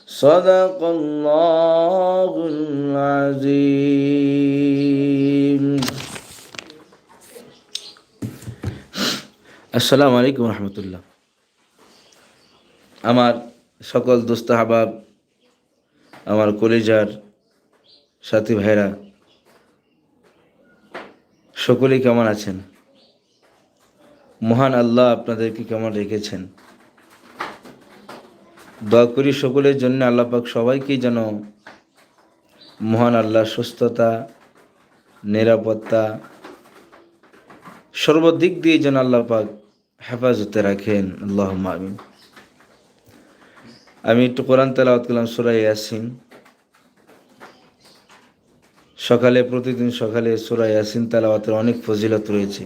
صدق الله العظيم. আসসালামু আলাইকুম রহমতুল্লাহ। আমার সকল দোস্ত আহবাব, আমার কলিজার সাথী ভাইরা, সকলেই কেমন আছেন? মহান আল্লাহ আপনাদেরকে কেমন রেখেছেন? দোয়া করি সকলের জন্য আল্লাহ পাক সবাইকেই যেন মহান আল্লাহ সুস্থতা, নিরাপত্তা, সর্বদিক দিয়ে যেন আল্লাহ পাক হেফাজতে রাখেন। আল্লাহুম্মা আমিন। আমি একটু কোরআন তেলাওয়াত করলাম সূরা ইয়াসিন। প্রতিদিন সকালে সূরা ইয়াসিন তেলাওয়াতের অনেক ফজিলত রয়েছে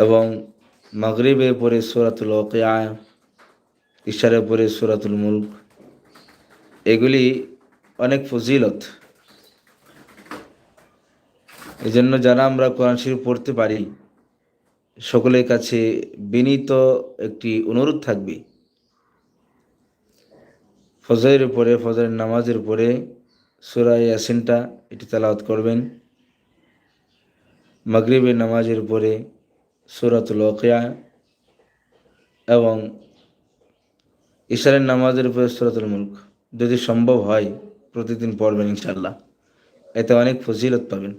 এবং মাগরিবে পরে সূরাতুল ওয়াকিয়া, ইশারে পরে সূরাতুল মুলক, এগুলি অনেক ফজিলত। এই জন্য যারা আমরা কোরআন শরীফ পড়তে পারি, সকলের কাছে বিনীত একটি অনুরোধ থাকবে, ফজরের নামাজের পরে সূরা ইয়াসিনটা এটি তেলাওয়াত করবেন। মাগরিবের নামাজের পরে সূরাতুল ওয়াকিয়া এবং ইশারের নামাজের পরে সূরাতুল মুলক যদি সম্ভব হয় প্রতিদিন পড়বেন ইনশাআল্লাহ। এতে অনেক ফজিলত পাবেন।